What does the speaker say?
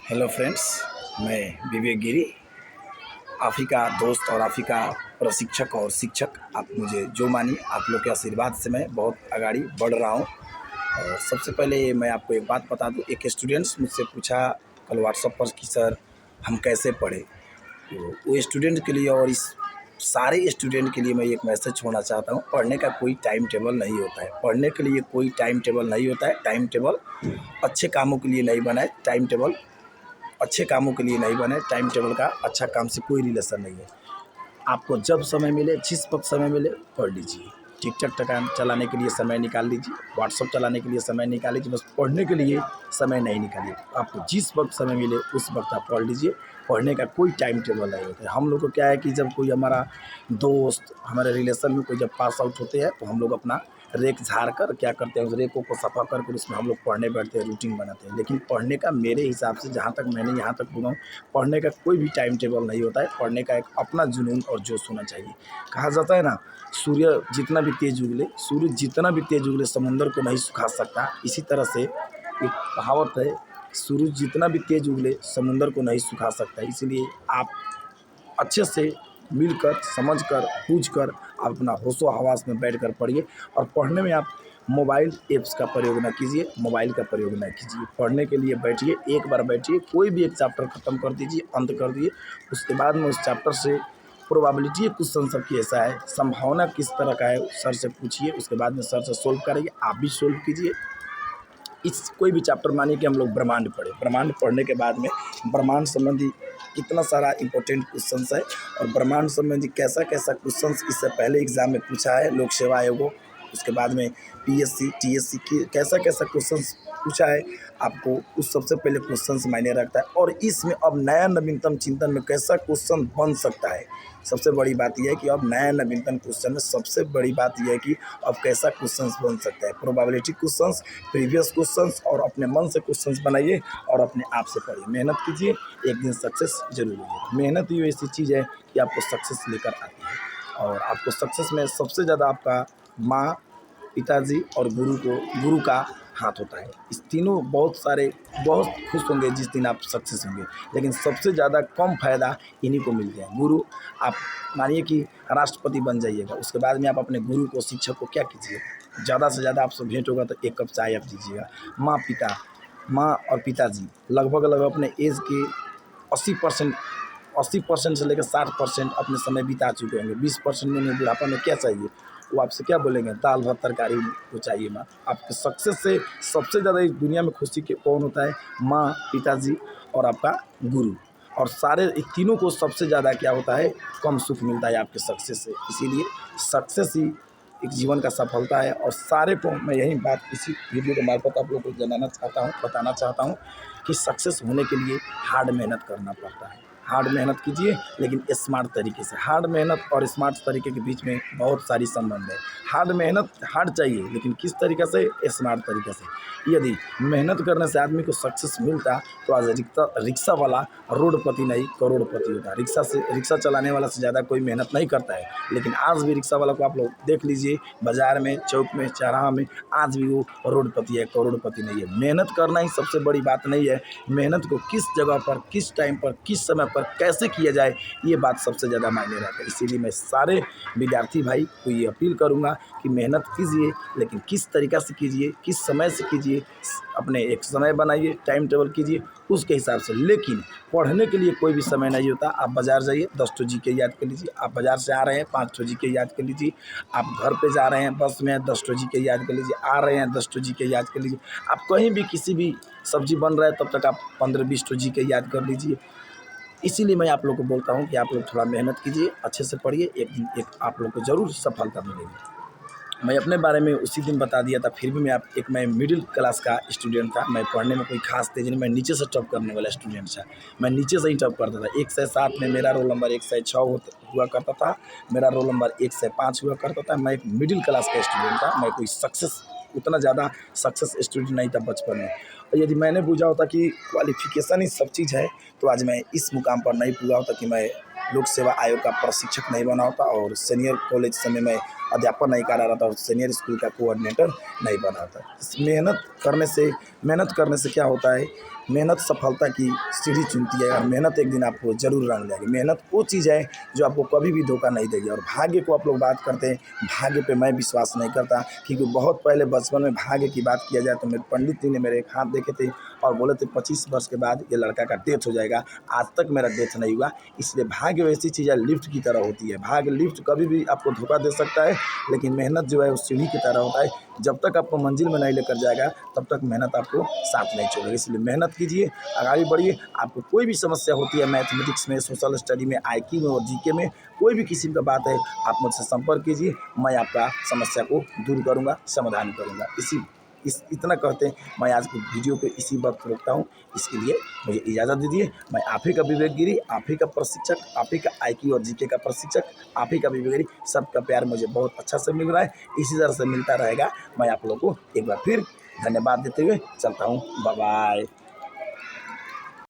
Hello friends, मैं विवेक गिरी, आप ही का दोस्त और आप ही का प्रशिक्षक और शिक्षक। आप मुझे जो मानिए, आप लोग के आशीर्वाद से मैं बहुत आगाड़ी बढ़ रहा हूँ। और सबसे पहले मैं आपको एक बात बता दूँ, एक स्टूडेंट्स मुझसे पूछा कल व्हाट्सएप पर कि सर हम कैसे पढ़ें। तो वो स्टूडेंट के लिए और इस सारे स्टूडेंट के लिए मैं एक मैसेज छोड़ना चाहता हूँ। पढ़ने का कोई टाइम टेबल नहीं होता है, पढ़ने के लिए कोई टाइम टेबल नहीं होता है। टाइम टेबल अच्छे कामों के लिए नहीं बना है, टाइम टेबल अच्छे कामों के लिए नहीं बने। टाइम टेबल का अच्छा काम से कोई रिलेशन नहीं है। आपको जब समय मिले, जिस वक्त समय मिले पढ़ लीजिए। टिकटॉक चलाने के लिए समय निकाल लीजिए, व्हाट्सअप चलाने के लिए समय निकाल लीजिए, बस पढ़ने के लिए समय नहीं निकालिए। आपको जिस वक्त समय मिले उस वक्त आप पढ़ लीजिए। पढ़ने का कोई टाइम टेबल नहीं होता है। हम लोग को क्या है कि जब कोई हमारा दोस्त, हमारे रिलेशन में कोई जब पास आउट होते हैं तो हम लोग अपना रेक झाड़ कर क्या करते हैं, उस रेकों को सफ़ा कर उसमें हम लोग पढ़ने बैठते हैं, रूटीन बनाते हैं। लेकिन पढ़ने का मेरे हिसाब से, जहाँ तक मैंने यहाँ तक सुना हूँ, पढ़ने का कोई भी टाइम टेबल नहीं होता है। पढ़ने का एक अपना जुनून और जोश होना चाहिए। कहा जाता है ना, सूर्य जितना भी तेज उगले, समुंदर को नहीं सुखा सकता। इसी तरह से एक कहावत है, सूरज जितना भी तेज उगले समुंदर को नहीं सुखा सकता। इसलिए आप अच्छे से मिलकर, समझकर, बूझकर आप अपना होशो हवास में बैठकर पढ़िए। और पढ़ने में आप मोबाइल ऐप्स का प्रयोग ना कीजिए, मोबाइल का प्रयोग ना कीजिए। पढ़ने के लिए बैठिए, एक बार बैठिए, कोई भी एक चैप्टर ख़त्म कर दीजिए, अंत कर दिए। उसके बाद में उस चैप्टर से प्रोबेबिलिटी क्वेश्चन सबकी ऐसा है, संभावना किस तरह का है, सर से पूछिए। उसके बाद में सर से सोल्व करिए, आप भी सोल्व कीजिए। इस कोई भी चैप्टर, मानिए कि हम लोग ब्रह्मांड पढ़े, ब्रह्मांड पढ़ने के बाद में ब्रह्मांड संबंधी कितना सारा इंपॉर्टेंट क्वेश्चंस है और ब्रह्मांड संबंधी कैसा कैसा क्वेश्चंस इससे पहले एग्जाम में पूछा है लोक सेवा आयोग, उसके बाद में पीएससी टीएससी की कैसा कैसा क्वेश्चंस पूछा है, आपको उस सबसे पहले क्वेश्चंस मायने रखता है। और इसमें अब नया नवीनतम चिंतन में कैसा क्वेश्चन बन सकता है, सबसे बड़ी बात यह है कि अब नया नवीनतम क्वेश्चन में सबसे बड़ी बात यह है कि अब कैसा क्वेश्चंस बन सकता है। प्रोबेबिलिटी क्वेश्चंस, प्रीवियस क्वेश्चंस, और अपने मन से क्वेश्चंस बनाइए और अपने आप से पढ़िए, मेहनत कीजिए, एक दिन सक्सेस जरूर होगी। मेहनत ही ऐसी चीज़ है कि आपको सक्सेस लेकर आती है। और आपको सक्सेस में सबसे ज़्यादा आपका माँ, पिताजी और गुरु का हाथ होता है। इस तीनों बहुत खुश होंगे जिस दिन आप सक्सेस होंगे, लेकिन सबसे ज़्यादा कम फ़ायदा इन्हीं को मिलते हैं। गुरु, आप मानिए कि राष्ट्रपति बन जाइएगा, उसके बाद में आप अपने गुरु को, शिक्षक को क्या कीजिए, ज़्यादा से ज़्यादा आपसे भेंट होगा तो एक कप चाय आप दीजिएगा। माँ और पिताजी लगभग अपने एज के 80% 80% से लेकर 60% अपने समय बिता चुके होंगे। 20% में उन्हें बुढ़ापा में क्या चाहिए, वो आपसे क्या बोलेंगे, दाल भात तरकारी वो चाहिए। माँ, आपके सक्सेस से सबसे ज़्यादा इस दुनिया में खुशी के कौन होता है, माँ, पिताजी और आपका गुरु। और सारे तीनों को सबसे ज़्यादा क्या होता है, कम सुख मिलता है आपके सक्सेस से। इसीलिए सक्सेस ही एक जीवन का सफलता है। और सारे को मैं यही बात इसी वीडियो के मार्फत आप लोगों को बताना चाहता हूँ कि सक्सेस होने के लिए हार्ड मेहनत करना पड़ता है। हार्ड मेहनत कीजिए, लेकिन स्मार्ट तरीके से। हार्ड मेहनत और स्मार्ट तरीके के बीच में बहुत सारी संबंध है। हार्ड मेहनत हार्ड चाहिए, लेकिन किस तरीके से, स्मार्ट तरीके से। यदि मेहनत करने से आदमी को सक्सेस मिलता तो आज रिक्शा वाला रोडपति नहीं करोड़पति होता। रिक्शा चलाने वाला से ज़्यादा कोई मेहनत नहीं करता है, लेकिन आज भी रिक्शा वाला को आप लोग देख लीजिए, बाज़ार में, चौक में, चौराहा में, आज भी वो रोडपति है, करोड़पति नहीं है। मेहनत करना ही सबसे बड़ी बात नहीं है, मेहनत को किस जगह पर, किस टाइम पर, किस समय पर कैसे किया जाए, ये बात सबसे ज़्यादा मायने रखता है। इसीलिए मैं सारे विद्यार्थी भाई को ये अपील करूँगा कि मेहनत कीजिए, लेकिन किस तरीक़ा से कीजिए, किस समय से कीजिए। अपने एक समय बनाइए, टाइम टेबल कीजिए उसके हिसाब से। लेकिन पढ़ने के लिए कोई भी समय नहीं होता। आप बाज़ार जाइए, 10 ठो जीके याद कर लीजिए। आप बाज़ार से आ रहे हैं, 5 ठो जीके याद कर लीजिए। आप घर पे जा रहे हैं, बस में 10 ठो जीके याद कर लीजिए। आ रहे हैं, 10 ठो जीके याद कर लीजिए। आप कहीं भी किसी भी सब्जी बन रहा है, तब तक आप 15-20 ठो जीके याद कर लीजिए। इसीलिए मैं आप लोग को बोलता हूँ कि आप लोग थोड़ा मेहनत कीजिए, अच्छे से पढ़िए, एक दिन एक आप लोग को ज़रूर सफलता मिलेगी। मैं अपने बारे में उसी दिन बता दिया था, फिर भी मैं मिडिल क्लास का स्टूडेंट था। मैं पढ़ने में कोई खास तेज़ी नहीं, मैं नीचे से टॉप करने वाला स्टूडेंट था। मैं नीचे से ही टॉप करता था। 1 से 7 में मेरा रोल नंबर 1 से 6 हुआ करता था। मेरा रोल नंबर 1 से 5 हुआ करता था। मैं एक मिडिल क्लास का स्टूडेंट था। मैं कोई उतना ज़्यादा सक्सेस स्टूडेंट नहीं था बचपन में। और यदि मैंने बूझा होता कि क्वालिफ़िकेशन ही सब चीज़ है, तो आज मैं इस मुकाम पर नहीं पूरा होता कि मैं लोक सेवा आयोग का प्रशिक्षक नहीं बना होता और सीनियर कॉलेज समय में अध्यापन नहीं करा रहा था और सीनियर स्कूल का कोऑर्डिनेटर नहीं बना होता। मेहनत करने से क्या होता है मेहनत सफलता की सीढ़ी चुनती है और मेहनत एक दिन आपको ज़रूर रंग देगी। मेहनत वो चीज़ है जो आपको कभी भी धोखा नहीं देगी। और भाग्य को आप लोग बात करते हैं, भाग्य पे मैं विश्वास नहीं करता, क्योंकि बहुत पहले बचपन में भाग्य की बात किया जाए तो मेरे पंडित जी ने मेरे एक हाथ देखे थे और बोले थे 25 वर्ष के बाद ये लड़का का डेथ हो जाएगा। आज तक मेरा डेथ नहीं हुआ। इसलिए भाग्य वैसी चीज़ है, लिफ्ट की तरह होती है। भाग्य लिफ्ट कभी भी आपको धोखा दे सकता है, लेकिन मेहनत जो है उस सीढ़ी की तरह होता है। जब तक आपको मंजिल में नहीं लेकर जाएगा तब तक मेहनत आपको साथ नहीं छोड़ेगी। इसलिए मेहनत कीजिए, आगे बढ़िए। आपको कोई भी समस्या होती है मैथमेटिक्स में, सोशल स्टडी में, आईक्यू में और जीके में, कोई भी किस्म का बात है, आप मुझसे संपर्क कीजिए। मैं आपका समस्या को दूर करूँगा, समाधान करूँगा। इतना कहते हैं मैं आज की वीडियो को इसी वक्त रोकता हूँ। इसके लिए मुझे इजाज़त दीजिए। मैं आप ही का विवेक गिरी, आप ही का प्रशिक्षक, आप ही का आईक्यू और जीके का प्रशिक्षक, आप ही का विवेक गिरी। सबका प्यार मुझे बहुत अच्छा से मिल रहा है, इसी तरह से मिलता रहेगा। मैं आप लोगों को एक बार फिर धन्यवाद देते हुए चलता हूँ। Bye bye.